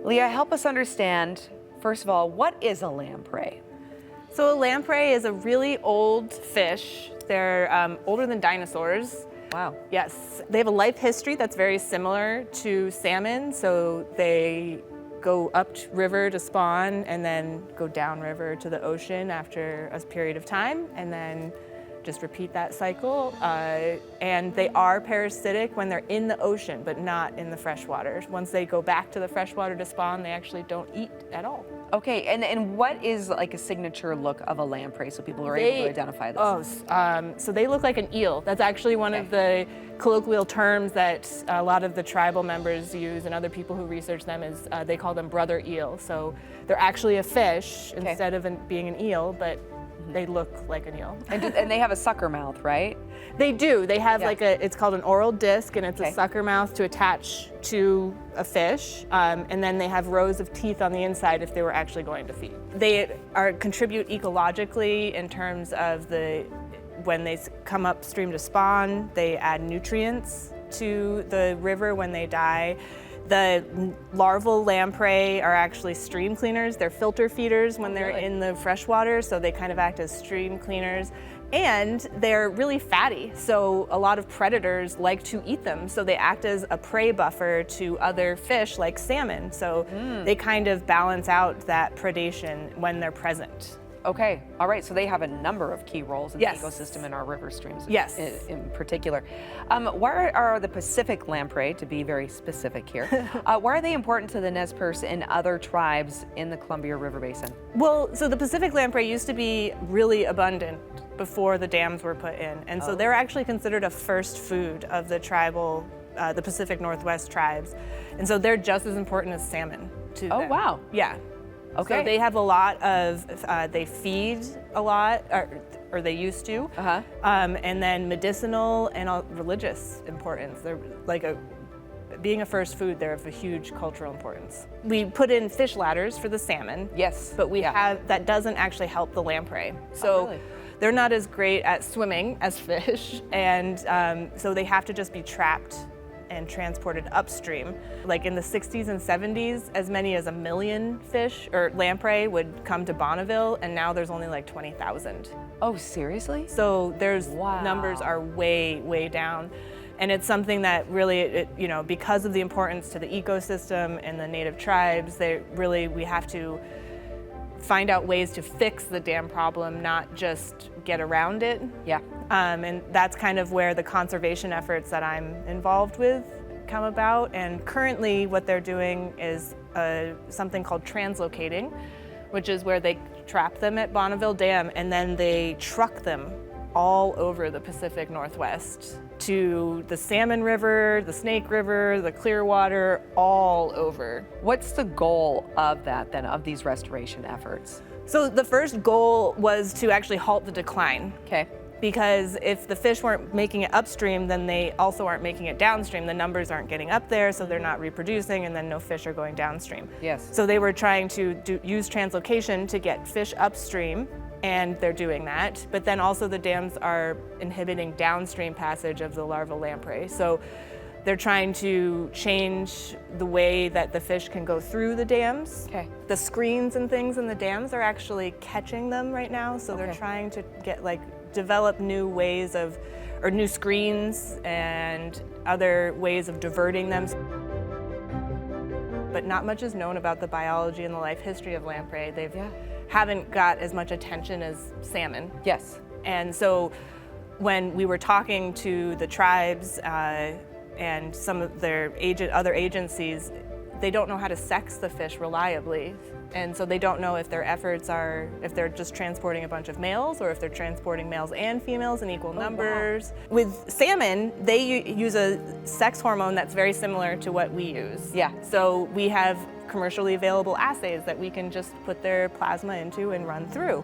Lea, help us understand, first of all, what is a lamprey? So a lamprey is a really old fish. They're older than dinosaurs. Wow. Yes, they have a life history that's very similar to salmon. So they go upriver to spawn and then go downriver to the ocean after a period of time, and then just repeat that cycle. And they are parasitic when they're in the ocean, but not in the freshwater. Once they go back to the freshwater to spawn, they actually don't eat at all. Okay, and what is like a signature look of a lamprey so people are able to identify this? So they look like an eel. That's actually one of the colloquial terms that a lot of the tribal members use, and other people who research them is they call them brother eel. So they're actually a fish instead of being an eel, but they look like an eel. And they have a sucker mouth, right? They do. They have like it's called an oral disc, and it's a sucker mouth to attach to a fish. And then they have rows of teeth on the inside if they were actually going to feed. They contribute ecologically in terms of when they come upstream to spawn, they add nutrients to the river when they die. The larval lamprey are actually stream cleaners. They're filter feeders when they're in the freshwater, so they kind of act as stream cleaners. And they're really fatty, so a lot of predators like to eat them. So they act as a prey buffer to other fish like salmon. So they kind of balance out that predation when they're present. Okay, all right, so they have a number of key roles in the ecosystem in our river streams in particular. Why are the Pacific lamprey, to be very specific here, why are they important to the Nez Perce and other tribes in the Columbia River Basin? Well, so the Pacific lamprey used to be really abundant before the dams were put in, and so they're actually considered a first food of the tribal, the Pacific Northwest tribes, and so they're just as important as salmon to them. Oh, wow. Yeah. Okay. So they have a lot of, they feed a lot, or they used to, and then medicinal and religious importance. They're like being a first food, they're of a huge cultural importance. We put in fish ladders for the salmon. Yes. But that doesn't actually help the lamprey. So they're not as great at swimming as fish, and so they have to just be trapped and transported upstream. Like in the 60s and 70s, as many as 1 million fish or lamprey would come to Bonneville, and now there's only like 20,000. Oh, seriously? So numbers are way, way down. And it's something that really, because of the importance to the ecosystem and the native tribes, we have to find out ways to fix the dam problem, not just get around it. Yeah. And that's kind of where the conservation efforts that I'm involved with come about. And currently what they're doing is something called translocating, which is where they trap them at Bonneville Dam and then they truck them all over the Pacific Northwest to the Salmon River, the Snake River, the Clearwater, all over. What's the goal of that then, of these restoration efforts? So the first goal was to actually halt the decline. Okay. Because if the fish weren't making it upstream, then they also aren't making it downstream. The numbers aren't getting up there, so they're not reproducing, and then no fish are going downstream. Yes. So they were trying to use translocation to get fish upstream, and they're doing that. But then also the dams are inhibiting downstream passage of the larval lamprey. So they're trying to change the way that the fish can go through the dams. Okay. The screens and things in the dams are actually catching them right now, so they're trying to develop new ways or new screens and other ways of diverting them. But not much is known about the biology and the life history of lamprey. They haven't got as much attention as salmon. Yes. And so when we were talking to the tribes and some of their other agencies, they don't know how to sex the fish reliably. And so they don't know if their efforts if they're just transporting a bunch of males or if they're transporting males and females in equal numbers. Wow. With salmon, they use a sex hormone that's very similar to what we use. Yeah. So we have commercially available assays that we can just put their plasma into and run through.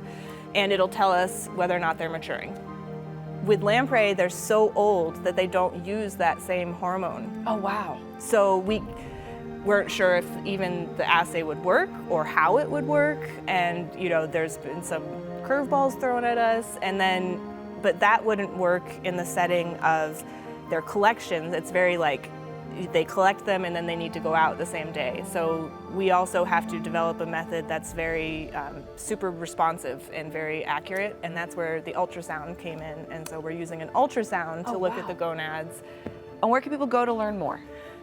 And it'll tell us whether or not they're maturing. With lamprey, they're so old that they don't use that same hormone. Oh, wow. So we weren't sure if even the assay would work or how it would work, and there's been some curveballs thrown at us, but that wouldn't work in the setting of their collections. It's very they collect them and then they need to go out the same day. So we also have to develop a method that's very super responsive and very accurate, and that's where the ultrasound came in. And so we're using an ultrasound to look at the gonads. And where can people go to learn more?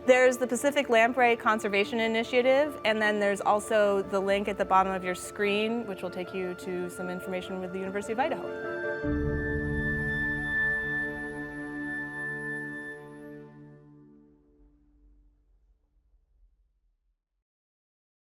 There's the Pacific Lamprey Conservation Initiative, and then there's also the link at the bottom of your screen, which will take you to some information with the University of Idaho.